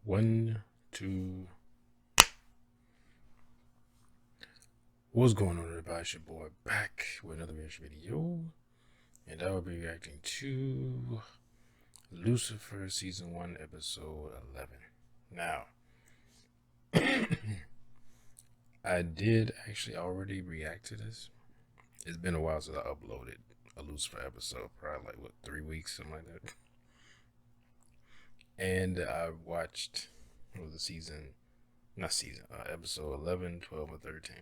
One, two. What's going on, everybody? It's your boy back with another reaction video, and I will be reacting to Lucifer Season 1, Episode 11. Now, I did actually already react to this. It's been a while since I uploaded a Lucifer episode, probably like, 3 weeks, something like that. And I watched, what was the episode 11, 12, and 13.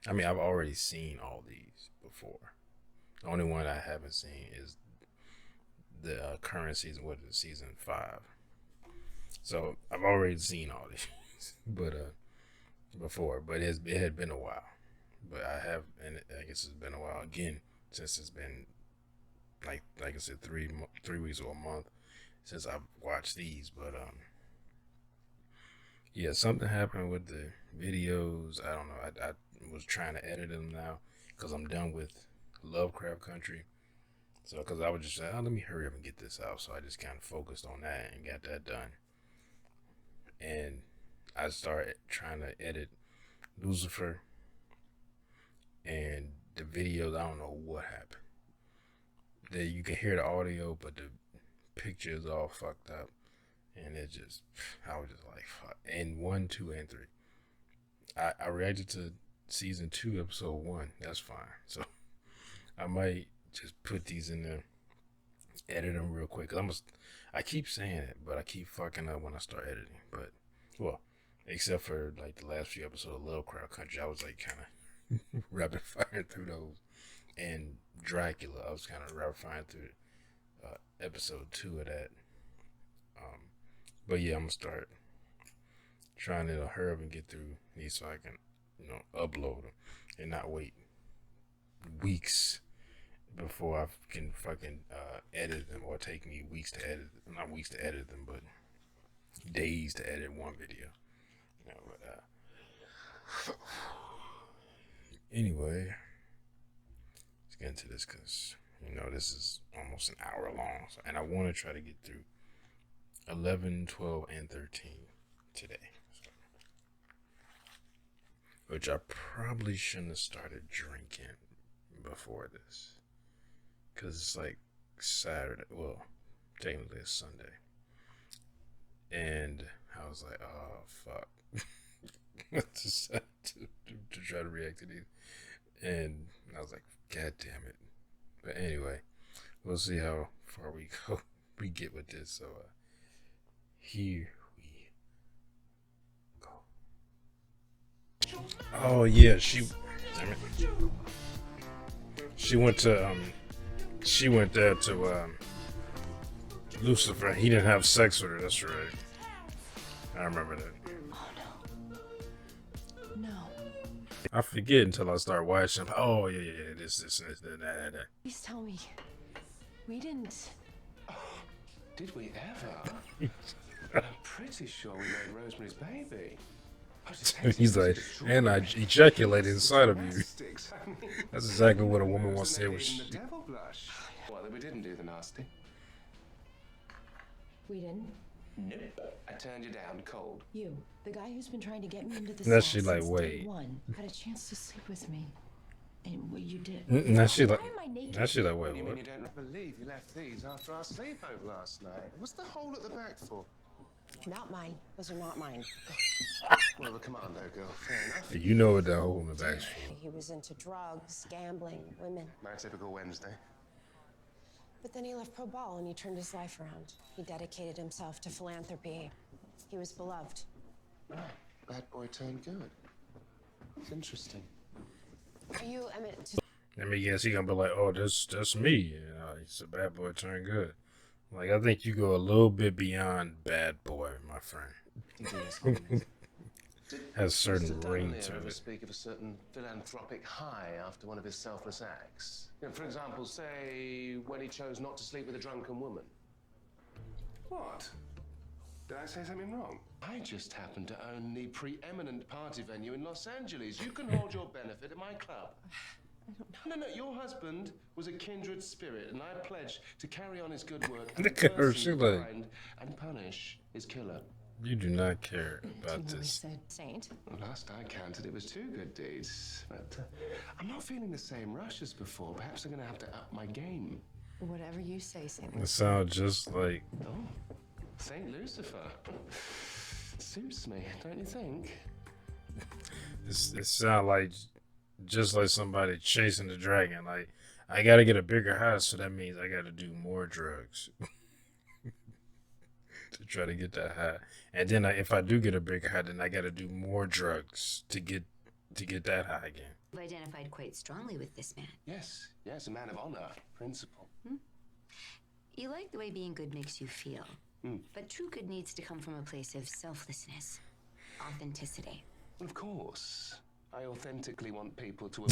I mean, I've already seen all these before. The only one I haven't seen is the current season, what is it, season 5. So I've already seen all these, but before. But it had been a while. But I have, and I guess it's been a while again since it's been like I said, 3 weeks or a month since I've watched these. But yeah, something happened with the videos. I don't know. I was trying to edit them now because I'm done with Lovecraft Country. So, because I was just saying, oh, let me hurry up and get this out. So I just kind of focused on that and got that done. And I started trying to edit Lucifer and the videos. I don't know what happened. You can hear the audio, but the picture is all fucked up. And it just, I was just like, fuck. And 1, 2, and 3. I reacted to season 2, episode 1. That's fine. So I might just put these in there, edit them real quick. Cause I keep saying it, but I keep fucking up when I start editing. But, well, except for like the last few episodes of Lovecraft Country, I was like kind of rapid firing through those. And Dracula, I was kind of rapid firing through episode 2 of that. But yeah, I'm gonna start trying to hurry up and get through these so I can, upload them and not wait weeks before I can fucking edit them, or take me weeks to edit. Not weeks to edit them, but days to edit one video. Anyway, let's get into this because this is almost an hour long, and I want to try to get through 11, 12, and 13 today. Which I probably shouldn't have started drinking before this. Because it's like Saturday. Well, technically it's Sunday. And I was like, oh, fuck. to try to react to these. And I was like, God damn it. But anyway, we'll see how far we get with this. So, here we go. Oh yeah, she went there to Lucifer. He didn't have sex with her. That's right. I remember that. Oh no. No. I forget until I start watching. Oh yeah. This, that. Please tell me. We didn't. Oh, did we ever? I'm pretty sure we made Rosemary's Baby. He's like, and I ejaculated inside of you. That's exactly what a woman wants to hear. Well, we didn't do the nasty. We didn't? Nope. I turned you down cold. You, the guy who's been trying to get me into the Now cell she like, since wait. day one, had a chance to sleep with me. And what you did. Now she like, Why am I naked? wait, You what? mean you don't believe you left these after our sleepover last night? What's the hole at the back for? Not mine. Those are not mine. Well, the commando girl. Fair enough. You know what that hole in the back's for. He was into drugs, gambling, women. My typical Wednesday. But then he left pro ball and he turned his life around. He dedicated himself to philanthropy. He was beloved. Oh, bad boy turned good. It's interesting. Are you, I mean, Let me guess, he gonna be like, oh, that's me. He's a bad boy turned good. Like, I think you go a little bit beyond bad boy, my friend. Has a certain ring to it. Speak of a certain philanthropic high after one of his selfless acts. For example, say when he chose not to sleep with a drunken woman. What? Did I say something wrong? I just happen to own the preeminent party venue in Los Angeles. You can hold your benefit at my club. No, your husband was a kindred spirit, and I pledge to carry on his good work and Look at her, personally she like- find and punish his killer. You do not care about Tim always this. said saint. Well, last I counted, it was 2 good deeds. But I'm not feeling the same rush as before. Perhaps I'm going to have to up my game. Whatever you say, Saint It Lucifer. sounds just like Oh, Saint Lucifer. Suits me, don't you think? it sounds like just like somebody chasing the dragon. Like, I gotta get a bigger house, so that means I gotta do more drugs to try to get that high. And then if I do get a bigger high, then I gotta do more drugs to get that high again. You've identified quite strongly with this man. Yes, a man of honor, principle. You like the way being good makes you feel. Hmm. But true good needs to come from a place of selflessness, authenticity. Of course. I authentically want people to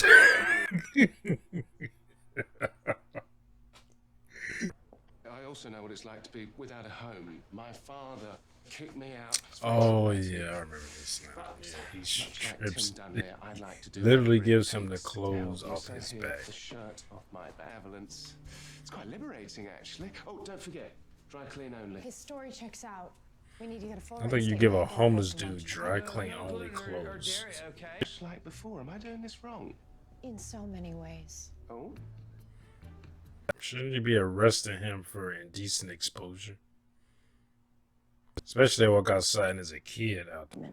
I also know what it's like to be without a home. My father kicked me out. Oh yeah, I remember this now. Yeah, he Much like strips, Tim Dunlea, I'd like to do literally whatever it gives him the takes to clothes help you. off So his here's back. the shirt off my benevolence. It's quite liberating, actually. Oh, don't forget, dry clean only. His story checks out. We need to get a photo. I think you give a homeless dude dry clean only Or clothes. dairy, okay? Just like before, am I doing this wrong? In so many ways. Oh? Shouldn't you be arresting him for indecent exposure? Especially walk outside as a kid out there.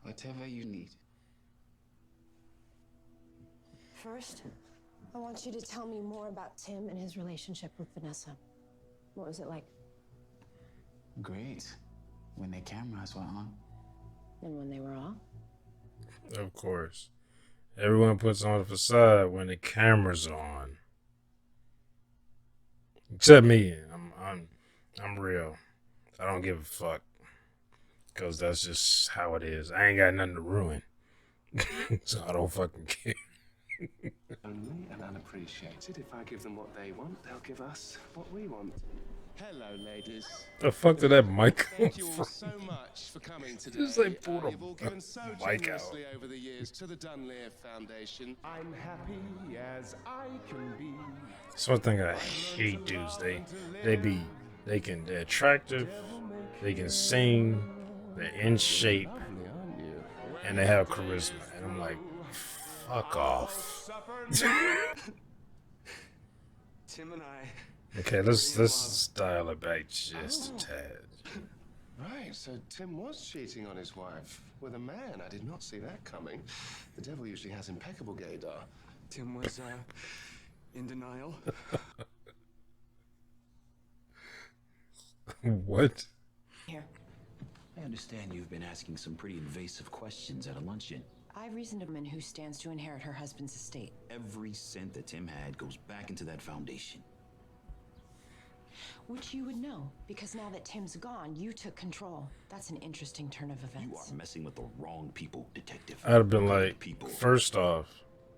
Whatever you need. First, I want you to tell me more about Tim and his relationship with Vanessa. What was it like? Great. When the cameras were on. And when they were off? Of course. Everyone puts on a facade when the camera's on. Except me. I'm real. I don't give a fuck. Cause that's just how it is. I ain't got nothing to ruin. So I don't fucking care. Only and unappreciated. If I give them what they want, they'll give us what we want. Hello, ladies. The fuck did that mic come Thank you all from? so much for coming today. Just like pulled a You've all given so mic generously over the years to the Dunlea Foundation. I'm happy as I can be. That's one thing I hate dudes. They're attractive, they can sing, they're in shape, Lovely, aren't you? and they have charisma. And I'm like, fuck off. Tim and I. Okay, let's dial it back just a tad. Right, so Tim was cheating on his wife with a man. I did not see that coming. The devil usually has impeccable gaydar. Tim was in denial. What? Here. I understand you've been asking some pretty invasive questions at a luncheon. I reasoned a woman who stands to inherit her husband's estate. Every cent that Tim had goes back into that foundation. Which you would know, because now that Tim's gone, you took control. That's an interesting turn of You events. are messing with the wrong people, Detective. I'd have been like, People. first off,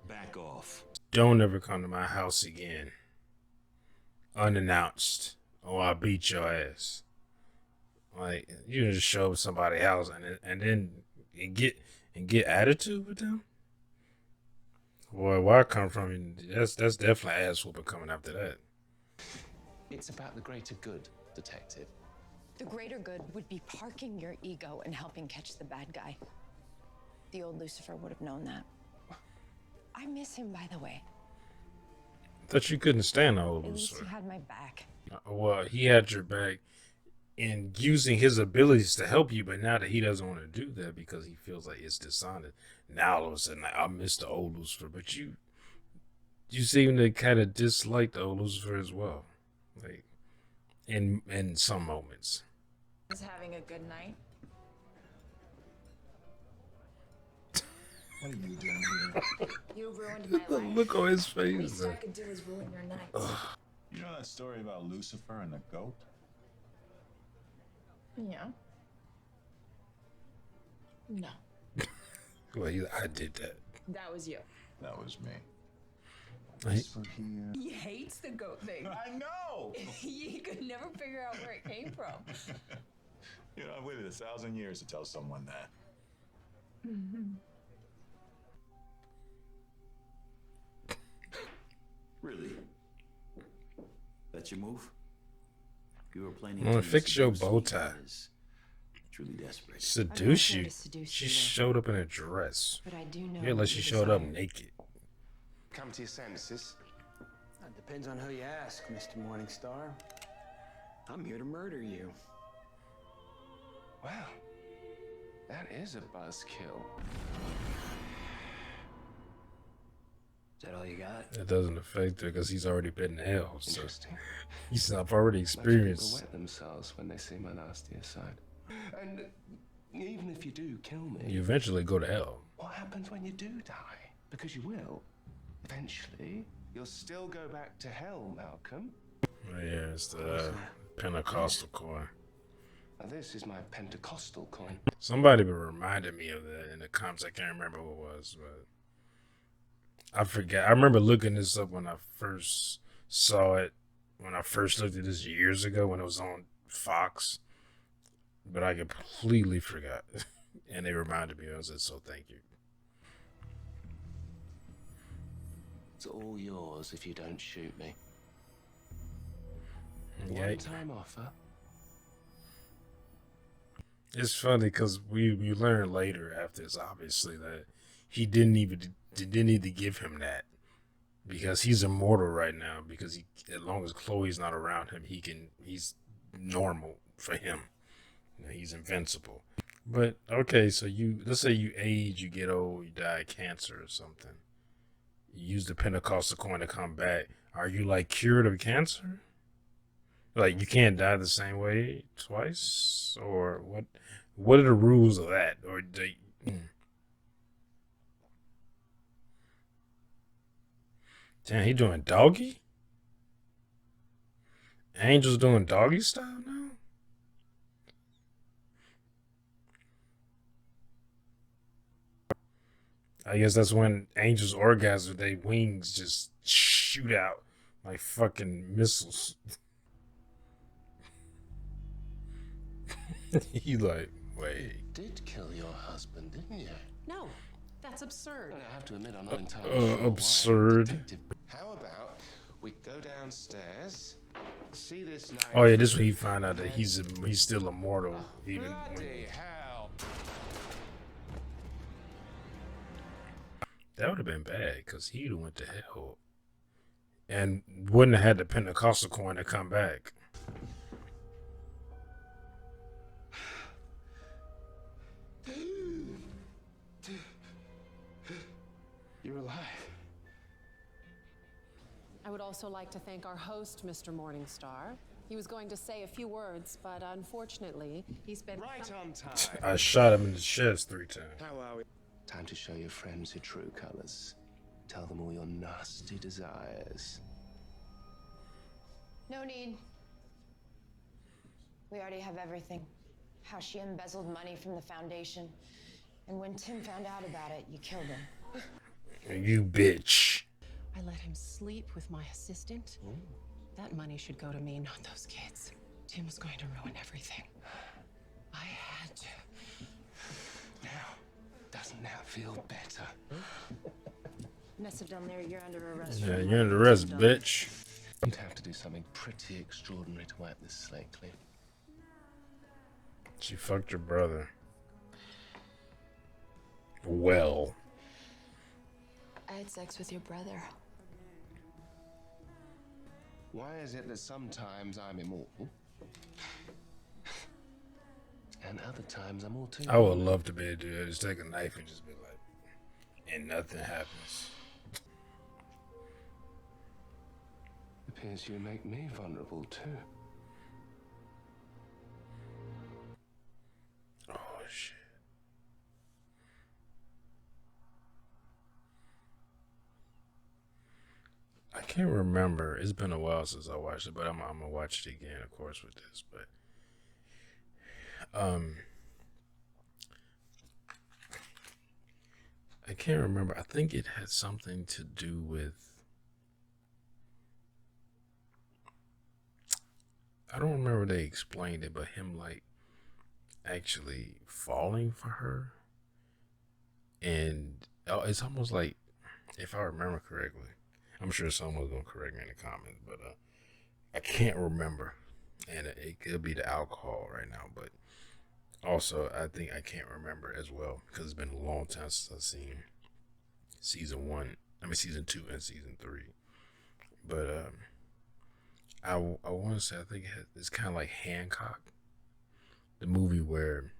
Back off. don't ever come to my house again. Unannounced. Or I'll beat your ass. Like, you just show up at somebody's house and then get attitude with them? Boy, where I come from, that's definitely ass whooping coming after that. It's about the greater good, Detective. The greater good would be parking your ego and helping catch the bad guy. The old Lucifer would have known that. I miss him, by the way. Thought you couldn't stand the old At least Lucifer. he had my back. Well, he had your back in using his abilities to help you, but now that he doesn't want to do that because he feels like it's dishonest, now all of a sudden, like, I miss the old Lucifer. But you seem to kind of dislike the old Lucifer as well, like in some moments. Is having a good night. What are you doing here? You ruined my The life. look on his The face. least I could do is ruin your night. You know that story about Lucifer and the goat? Yeah. No, Well, I did that. that was you. That was me. Right? Lucifer here. He hates the goat thing. I know! He could never figure out where it came from. You know, I've waited 1,000 years to tell someone that. Really? That's your move? You were planning Well, to fix your seduce bow me tie. as truly desperate. Seduce I'm you. not here to seduce She you, showed up in a dress. but I do know. Yeah, what like she you showed up desire. naked. Come to your senses. That depends on who you ask, Mr. Morningstar. I'm here to murder you. Well, that is a buzzkill. Is that all you got? It doesn't affect her because he's already been in hell. So Interesting. he's already Most people experienced. wet themselves when they see my nastier side. And even if you do kill me, You eventually go to hell. what happens when you do die? Because you will. Eventually, you'll still go back to hell, Malcolm. Oh, yeah, it's the Pentecostal coin. Now, this is my Pentecostal coin. Somebody reminded me of that in the comments. I can't remember who it was, but I forgot. I remember looking this up when I first saw it. When I first looked at this years ago when it was on Fox, but I completely forgot, and they reminded me. I said, "So thank you." It's all yours if you don't shoot me. Yeah, One-time offer. it's funny because we learn later after this, obviously, that he didn't need to give him that because he's immortal right now. Because he, as long as Chloe's not around him, he's normal for him. You know, he's invincible. But okay, so let's say you age, you get old, you die of cancer or something. You use the Pentecostal coin to come back. Are you like cured of cancer? Like you can't die the same way twice, or what? What are the rules of that? Or damn, he doing doggy? Angel's doing doggy style now? I guess that's when angels orgasm, their wings just shoot out like fucking missiles. He like, wait. You did kill your husband, didn't you? No, that's absurd. I have to admit, I'm not entirely sure why. Absurd. Detective, how about we go downstairs, see this night? Oh yeah, this when he find out that he's still immortal. Even Bloody hell! that would have been bad because he'd have went to hell and wouldn't have had the Pentecostal coin to come back. You're alive. I would also like to thank our host, Mr. Morningstar. He was going to say a few words, but unfortunately, he's been Right on time. I shot him in the chest 3 times. How are we? Time to show your friends your true colors. Tell them all your nasty desires. No need. We already have everything. How she embezzled money from the foundation. And when Tim found out about it, you killed him. You bitch. I let him sleep with my assistant. That money should go to me, not those kids. Tim was going to ruin everything. I had to. Now, doesn't that feel better? Mess it down there, you're under arrest. Yeah, you're under arrest, bitch. You'd have to do something pretty extraordinary to wipe this slate clean. She fucked your brother. Well. I had sex with your brother. Why is it that sometimes I'm immortal, and other times I'm all too? I would love to be able to do that. Just take a knife and just be like, and nothing happens. Appears you make me vulnerable too. Oh shit. I can't remember. It's been a while since I watched it, but I'm gonna watch it again, of course, with this. But I can't remember. I think it had something to do with. I don't remember they explained it, but him like actually falling for her, and it's almost like, if I remember correctly, I'm sure someone's gonna correct me in the comments, but I can't remember, and it could be the alcohol right now, but also I think I can't remember as well because it's been a long time since I've seen season 2 and season 3. But I want to say I think it's kind of like Hancock, the movie where.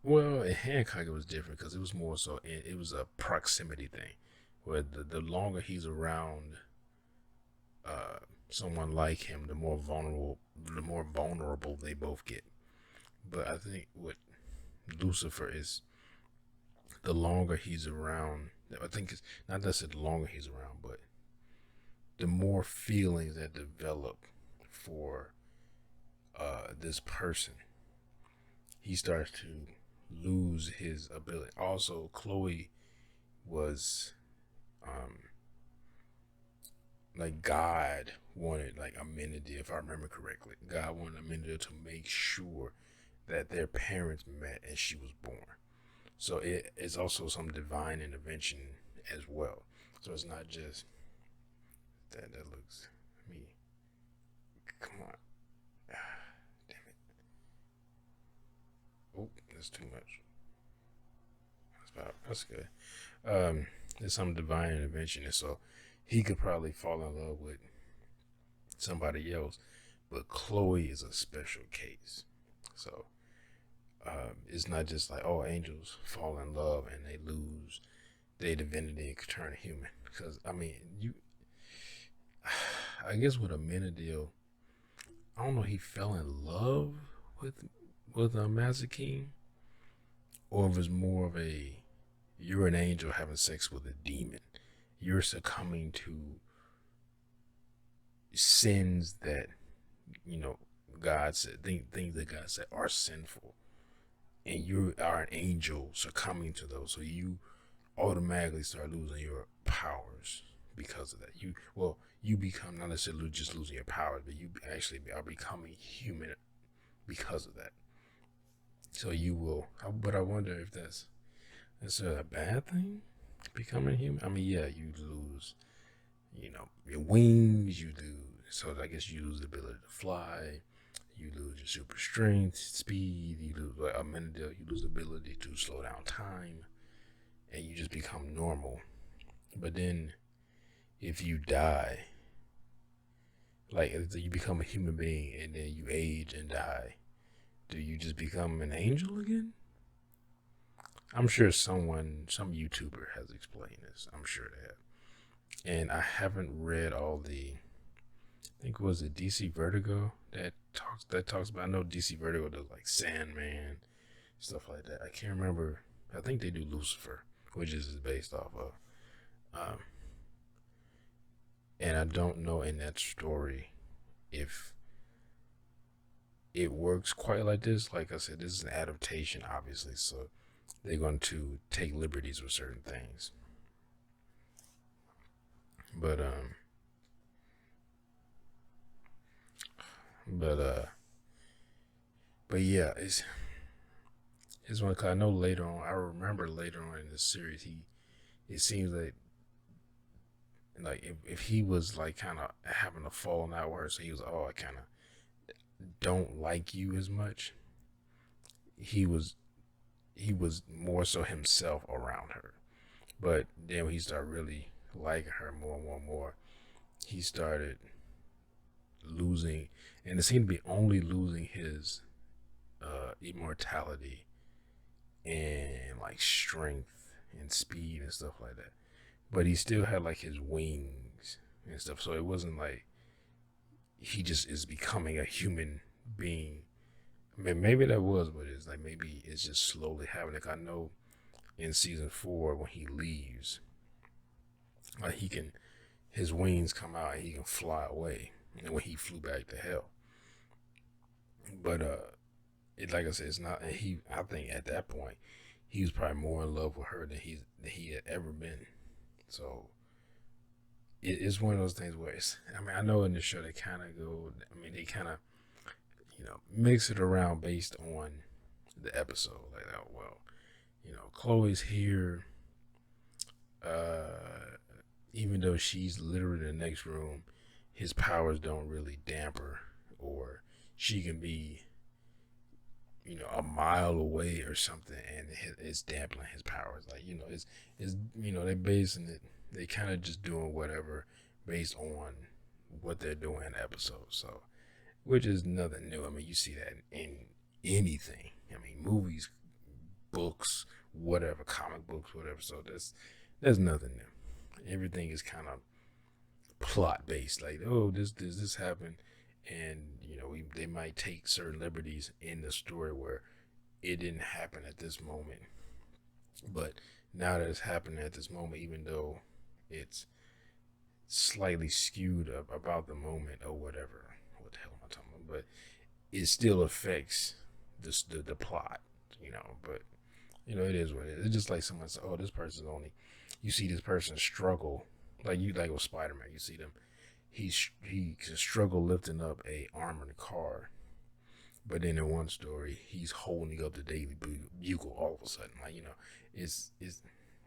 Well, in Hancock it was different because it was more so it was a proximity thing, where the longer he's around someone like him, the more vulnerable they both get. But I think what Lucifer is, the longer he's around, I think it's not necessarily the longer he's around, but the more feelings that develop for this person, he starts to lose his ability. Also, Chloe was like God wanted like Amenadiel, if I remember correctly. God wanted Amenadiel to make sure that their parents met and she was born. So it is also some divine intervention as well. So it's not just that looks me. Come on. Damn it. Oh, that's too much. That's good. There's some divine intervention, and so he could probably fall in love with somebody else, but Chloe is a special case. So it's not just like, oh, angels fall in love and they lose their divinity and turn human. Because I mean, I guess with Amenadiel, I don't know, he fell in love with Mazikeen, or if it's more of a, you're an angel having sex with a demon. You're succumbing to sins that, God said, things that God said are sinful. And you are an angel succumbing to those. So you automatically start losing your powers because of that. You become not necessarily just losing your powers, but you actually are becoming human because of that. So you will, but I wonder if that's a bad thing, becoming human. I mean, yeah, you lose, your wings, you lose, so I guess you lose the ability to fly, you lose your super strength, speed, you lose, like Amenadiel, you lose the ability to slow down time, and you just become normal. But then, if you die, like you become a human being and then you age and die, do you just become an angel again? I'm sure some YouTuber has explained this. I'm sure they have. And I haven't read all I think it was it DC Vertigo that talks about. I know DC Vertigo does like Sandman, stuff like that. I can't remember. I think they do Lucifer, which is based off of. And I don't know in that story if it works quite like this. Like I said, this is an adaptation, obviously, so they're going to take liberties with certain things. But yeah, it's one. Cause I know later on, I remember later on in the series, it seems like if he was like kind of having a falling out where, so he was, oh, I kind of don't like you as much. He was more so himself around her, but then when he started really liking her more and more and more, he started losing, and it seemed to be only losing his immortality and like strength and speed and stuff like that, but he still had like his wings and stuff, so it wasn't like he just is becoming a human being. I mean, maybe that was what it is. Like maybe it's just slowly happening. Like I know in season 4 when he leaves, like his wings come out and he can fly away. And when he flew back to hell, but like I said, it's not. I think at that point he was probably more in love with her than he had ever been. So it's one of those things where I know in the show they kind of go. They kind of mix it around based on the episode. Like, oh well, Chloe's here. even though she's literally in the next room, his powers don't really damper, or she can be, you know, a mile away or something, and it's dampening his powers. Like, you know, it's you know, they're basing it, they kind of just doing whatever based on what they're doing in the episode. So, which is nothing new. I mean, you see that in anything. I mean, movies, books, whatever, comic books, whatever. So there's nothing new. Everything is kind of plot based. Like, oh, this happened, and you know, they might take certain liberties in the story where it didn't happen at this moment, but now that it's happening at this moment, even though it's slightly skewed about the moment or whatever. What the hell am I talking about? But it still affects the plot, you know. But you know, it is what it is. It's just like someone said, oh, this person's only, you see this person struggle, like with Spider-Man, you see them, he can struggle lifting up a armored car, but then in one story he's holding up the Daily Bugle all of a sudden. Like, you know, it's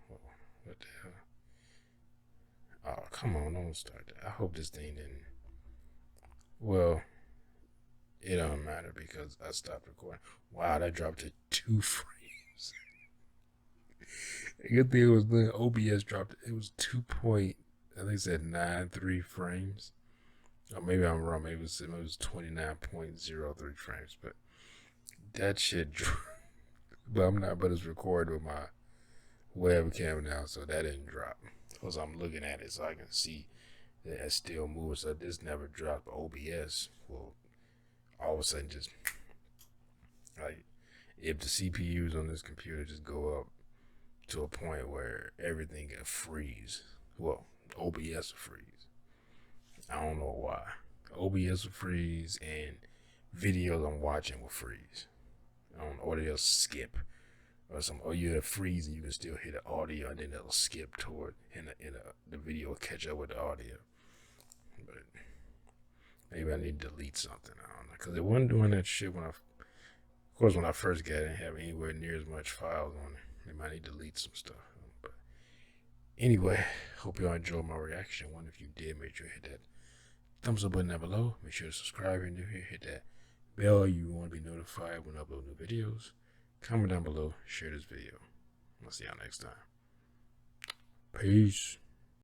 what the hell. Oh, come on, don't start that. I hope this thing didn't. Well, it don't matter because I stopped recording. Wow, that dropped to 2 frames. Good thing it was the OBS dropped. It was 2 point, I think it said 93 frames. Or maybe I'm wrong. Maybe it was 29.03 frames. But that shit dropped. But I'm not. But it's recorded with my webcam now, so that didn't drop. Because I'm looking at it so I can see that it still moves. So this never dropped. OBS will all of a sudden just, like, if the CPUs on this computer just go up to a point where everything can freeze. Well, OBS will freeze. I don't know why. OBS will freeze and videos I'm watching will freeze. I don't know, or they'll skip. Or some, or you'll freeze and you can still hear the audio, and then it'll skip toward, and the video will catch up with the audio. But maybe I need to delete something. I don't know, because it wasn't doing that shit when of course, when I first got it, I didn't have anywhere near as much files on it. Maybe I need to delete some stuff. But anyway, hope y'all enjoyed my reaction. Wonder if you did, make sure you hit that thumbs up button down below. Make sure to subscribe if you're new here. Hit that bell if you want to be notified when I upload new videos. Comment down below, share this video. I'll see y'all next time. Peace.